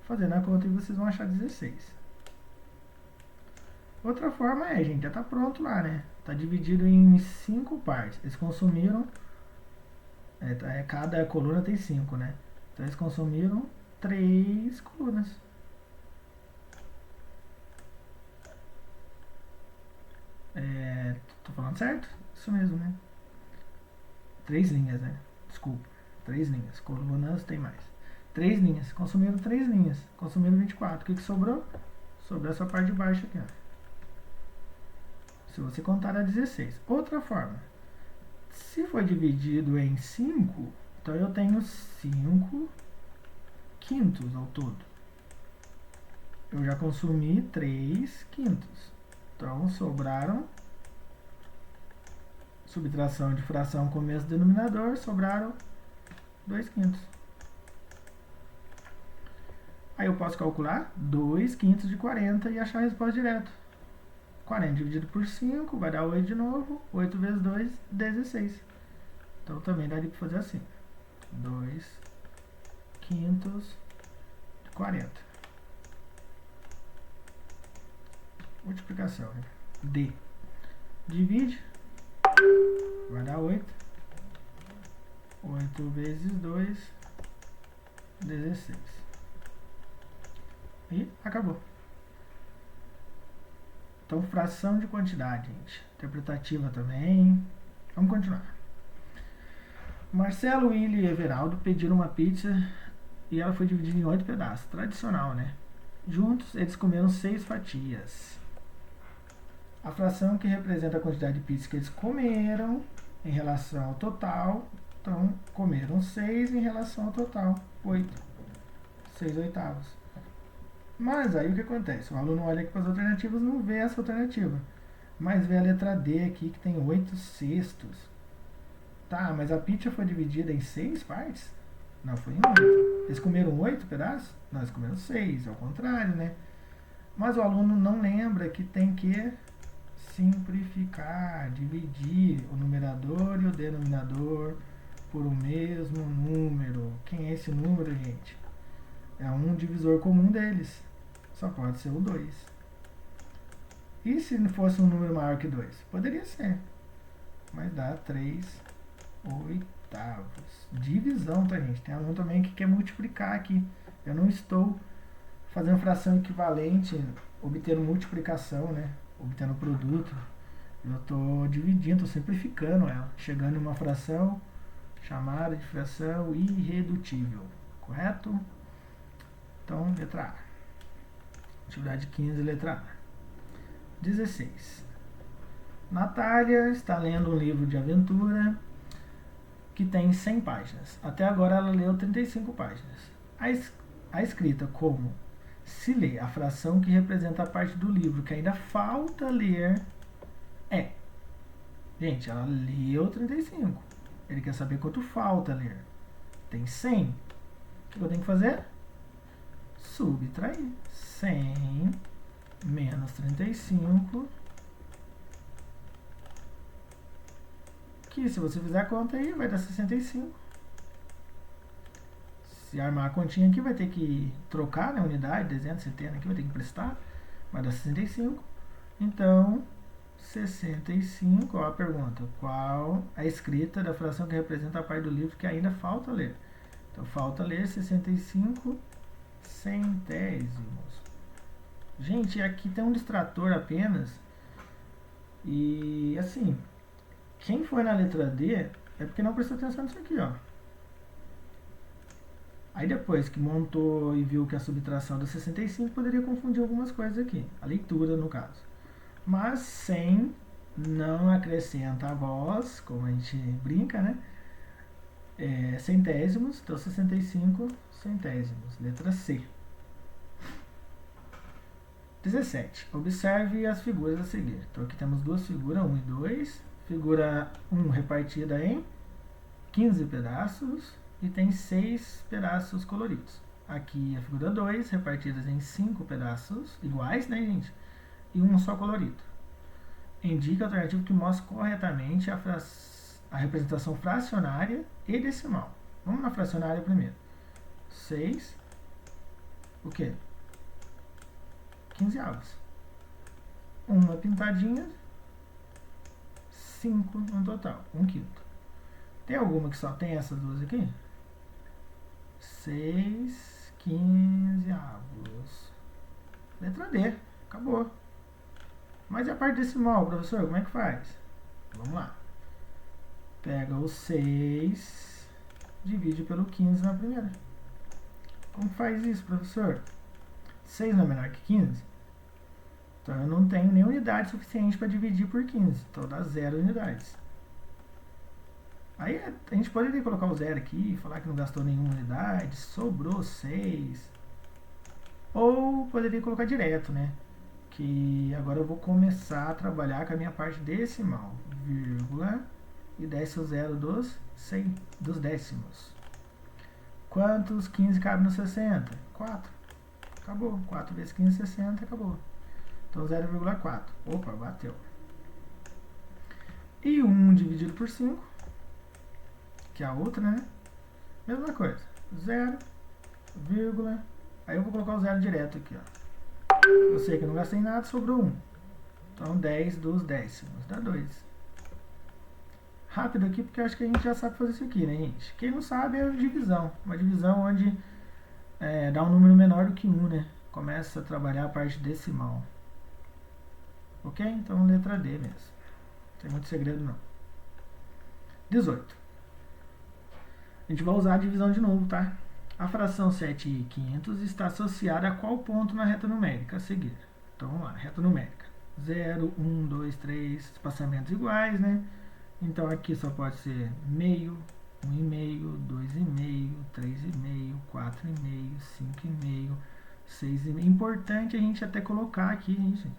Fazendo a conta e vocês vão achar 16. Outra forma é, gente, já tá pronto lá, né? Tá dividido em 5 partes. Eles consumiram... cada coluna tem 5, né? Então eles consumiram 3 colunas. Tô falando certo? Isso mesmo, né? 3 linhas, né? Desculpa. 3 linhas. Colunas tem mais. 3 linhas. Consumiram 3 linhas. Consumiram 24. O que sobrou? Sobrou essa parte de baixo aqui, ó. Se você contar, dá 16. Outra forma. Se for dividido em 5, então eu tenho 5 quintos ao todo. Eu já consumi 3 quintos. Então sobraram, subtração de fração começo denominador, sobraram 2 quintos. Aí eu posso calcular 2 quintos de 40 e achar a resposta direto. 40 dividido por 5 vai dar 8 de novo. 8 vezes 2, 16. Então também daria para fazer assim. 2 quintos de 40. Multiplicação, né? D. Divide. Vai dar 8. 8 vezes 2, 16. E acabou. Então, fração de quantidade, gente. Interpretativa também. Vamos continuar. Marcelo, Willy e Everaldo pediram uma pizza e ela foi dividida em 8 pedaços. Tradicional, né? Juntos, eles comeram 6 fatias. A fração que representa a quantidade de pizza que eles comeram em relação ao total. Então, comeram 6 em relação ao total. 8. 6 oitavos. Mas aí o que acontece? O aluno olha aqui para as alternativas e não vê essa alternativa. Mas vê a letra D aqui que tem 8 sextos. Tá, mas a pizza foi dividida em 6 partes? Não, foi em 8. Eles comeram 8 pedaços? Não, eles comeram 6, é o contrário, né? Mas o aluno não lembra que tem que simplificar, dividir o numerador e o denominador por o mesmo número. Quem é esse número, gente? É um divisor comum deles. Só pode ser o 2. E se fosse um número maior que 2? Poderia ser. Mas dá 3 oitavos. Divisão, tá, gente? Tem aluno também que quer multiplicar aqui. Eu não estou fazendo fração equivalente, obtendo multiplicação, né? Obtendo produto. Eu estou dividindo, estou simplificando ela. Chegando em uma fração chamada de fração irredutível. Correto? Então, letra A. Atividade 15, letra A. 16. Natália está lendo um livro de aventura que tem 100 páginas. Até agora ela leu 35 páginas. A escrita como se lê a fração que representa a parte do livro que ainda falta ler é. Gente, ela leu 35. Ele quer saber quanto falta ler. Tem 100. O que eu tenho que fazer? Subtrair. 100 menos 35, que se você fizer a conta aí, vai dar 65. Se armar a continha aqui, vai ter que trocar, né, unidade, dezena, centena, aqui vai ter que prestar, vai dar 65. Então, 65, ó a pergunta, qual a escrita da fração que representa a parte do livro que ainda falta ler? Então, falta ler 65 centésimos. Gente, aqui tem um distrator apenas. E assim, quem foi na letra D é porque não prestou atenção nisso aqui, ó. Aí depois que montou e viu que a subtração dá 65, poderia confundir algumas coisas aqui. A leitura, no caso. Mas 100 não acrescenta a voz, como a gente brinca, né? centésimos, então 65 centésimos. Letra C. 17. Observe as figuras a seguir. Então aqui temos duas figuras, 1 e 2. Figura 1 repartida em 15 pedaços e tem 6 pedaços coloridos. Aqui a figura 2, repartidas em 5 pedaços iguais, né, gente? E um só colorido. Indica a alternativa que mostra corretamente a representação fracionária e decimal. Vamos na fracionária primeiro. 6, o quê? 15 avos. Uma pintadinha, 5 no total, 1/5. Tem alguma que só tem essas duas aqui? 6, 15 avos. Letra D, acabou. Mas e a parte decimal, professor, como é que faz? Vamos lá. Pega o 6, divide pelo 15 na primeira. Como faz isso, professor? 6 não é menor que 15? Então eu não tenho nem unidade suficiente para dividir por 15. Então dá 0 unidades. Aí a gente poderia colocar o 0 aqui, falar que não gastou nenhuma unidade, sobrou 6. Ou poderia colocar direto, né? Que agora eu vou começar a trabalhar com a minha parte decimal. Vírgula. E desce o 0 dos décimos. Quantos 15 cabe no 60? 4. Acabou. 4 vezes 15, 60, acabou. Então 0,4. Opa, bateu. E 1 dividido por 5, que é a outra, né? Mesma coisa. 0, vírgula. Aí eu vou colocar o 0 direto aqui, ó. Eu sei que eu não gastei nada, sobrou 1. Então 10 dos décimos, dá 2. Rápido aqui, porque eu acho que a gente já sabe fazer isso aqui, né, gente? Quem não sabe é a divisão. Uma divisão onde dá um número menor do que 1, né? Começa a trabalhar a parte decimal. Ok? Então letra D mesmo. Não tem muito segredo não. 18. A gente vai usar a divisão de novo, tá? A fração 7/500 está associada a qual ponto na reta numérica a seguir? Então vamos lá, reta numérica. 0, 1, 2, 3, espaçamentos iguais, né? Então aqui só pode ser meio, 1,5, 2,5, 3,5, 4,5, 5,5, 6,5. Importante a gente até colocar aqui, gente.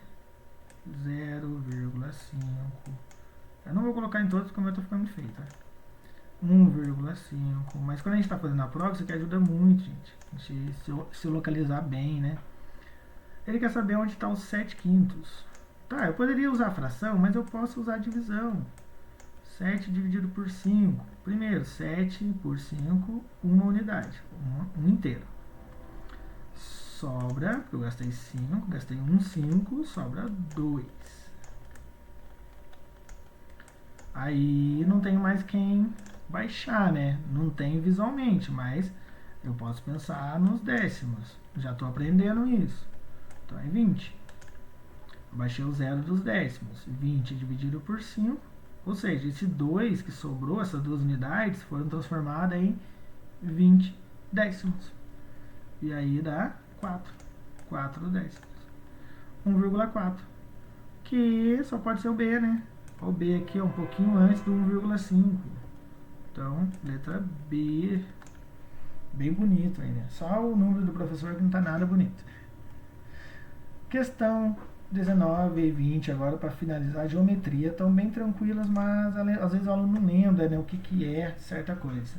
0,5. Eu não vou colocar em todos porque o meu tá ficando muito feio, tá? 1,5. Mas quando a gente está fazendo a prova, isso aqui ajuda muito, gente. A gente se localizar bem, né? Ele quer saber onde está os 7/5. Tá, eu poderia usar a fração, mas eu posso usar a divisão. 7 dividido por 5. Primeiro, 7 por 5, uma unidade. Um inteiro. Sobra, eu gastei 5, gastei 5, sobra 2. Aí não tenho mais quem baixar, né? Não tem visualmente, mas eu posso pensar nos décimos. Já estou aprendendo isso. Então é 20. Eu baixei o 0 dos décimos. 20 dividido por 5. Ou seja, esse 2 que sobrou, essas duas unidades, foram transformadas em 20 décimos. E aí dá 4. 4 décimos. 1,4. Que só pode ser o B, né? O B aqui é um pouquinho antes do 1,5. Então, letra B. Bem bonito aí, né? Só o número do professor que não está nada bonito. Questão 19 e 20 agora para finalizar. A geometria estão bem tranquilas, mas às vezes o aluno não lembra, né, o que é certa coisa.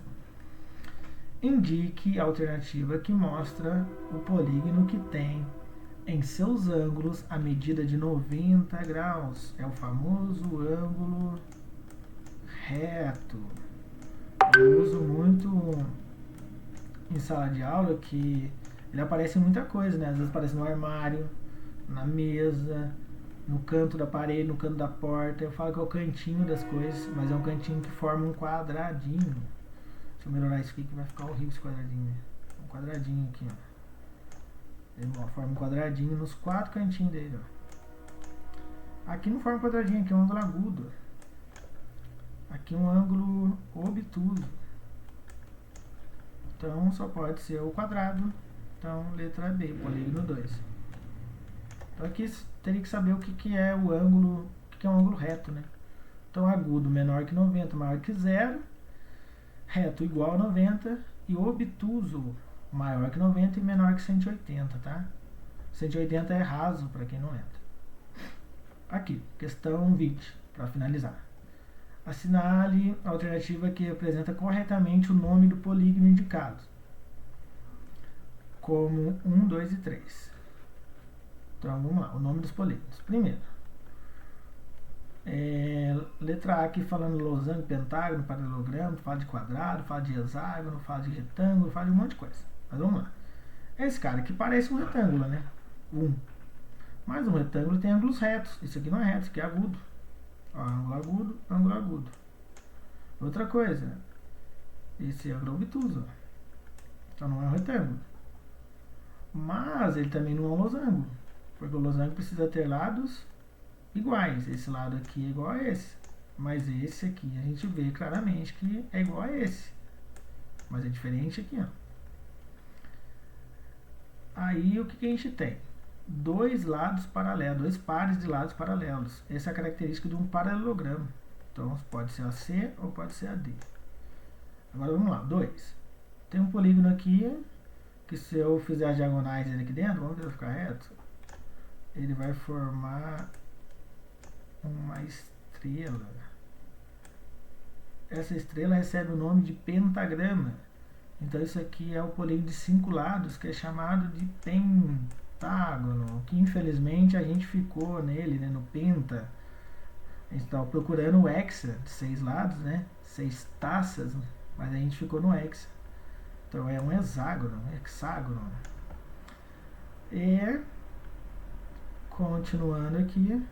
Indique a alternativa que mostra o polígono que tem em seus ângulos a medida de 90 graus. É o famoso ângulo reto. Eu uso muito em sala de aula que ele aparece em muita coisa, né? Às vezes aparece no armário, na mesa, no canto da parede, no canto da porta. Eu falo que é o cantinho das coisas, mas é um cantinho que forma um quadradinho. Deixa eu melhorar isso aqui que vai ficar horrível esse quadradinho, né? Um quadradinho aqui, ó. Ele forma um quadradinho nos 4 cantinhos dele, ó. Aqui não forma um quadradinho, aqui é um ângulo agudo. Aqui é um ângulo obtuso. Então só pode ser o quadrado. Então letra B, polígono 2. Então aqui teria que saber o que é o ângulo, o que é um ângulo reto, né? Então agudo menor que 90, maior que 0. reto igual a 90 e obtuso maior que 90 e menor que 180, tá? 180 é raso para quem não entra. Aqui, questão 20, para finalizar. Assinale a alternativa que representa corretamente o nome do polígono indicado, como 1, 2 e 3. Então vamos lá, o nome dos polígonos. Primeiro, letra A aqui falando losango, pentágono, paralelogramo, fala de quadrado, fala de hexágono, fala de retângulo, fala de um monte de coisa. Mas vamos lá. Esse cara aqui parece um retângulo, né? Mas um retângulo tem ângulos retos. Isso aqui não é reto, isso aqui é agudo. Ó, ângulo agudo, ângulo agudo. Outra coisa, esse ângulo é obtuso. Então não é um retângulo. Mas ele também não é um losango. Porque o losango precisa ter lados iguais. Esse lado aqui é igual a esse. Mas esse aqui a gente vê claramente que é igual a esse. Mas é diferente aqui, ó. Aí o que a gente tem? Dois lados paralelos, dois pares de lados paralelos. Essa é a característica de um paralelogramo. Então pode ser AC ou pode ser AD. Agora vamos lá, 2. Tem um polígono aqui que se eu fizer as diagonais dele aqui dentro, vamos ver se vai ficar reto. Ele vai formar uma estrela. Essa estrela recebe o nome de pentagrama. Então isso aqui é o polígono de 5 lados, que é chamado de pentágono, que infelizmente a gente ficou nele, né, no penta. A gente estava procurando o hexa de 6 lados, né, 6 taças, mas a gente ficou no hexa. Então é um hexágono, hexágono. E continuando aqui,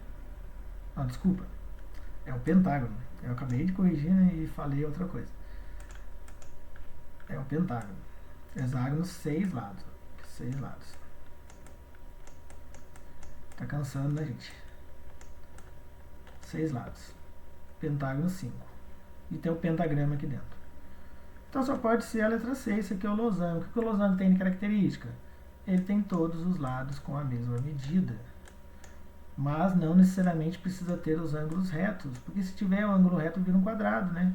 desculpa, é o pentágono. Eu acabei de corrigir, né, e falei outra coisa. É o pentágono. Hexágono, 6 lados. 6 lados. Tá cansando, né, gente? 6 lados. Pentágono, 5. E tem o pentagrama aqui dentro. Então só pode ser a letra C. Esse aqui é o losango. O que o losango tem de característica? Ele tem todos os lados com a mesma medida. Mas não necessariamente precisa ter os ângulos retos. Porque se tiver um ângulo reto, vira um quadrado, né?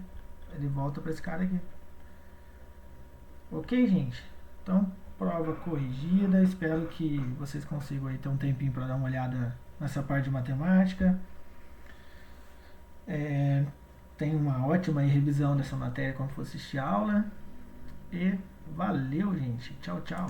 Ele volta para esse cara aqui. Ok, gente? Então, prova corrigida. Espero que vocês consigam aí ter um tempinho para dar uma olhada nessa parte de matemática. Tenha uma ótima revisão dessa matéria quando for assistir a aula. E valeu, gente. Tchau, tchau.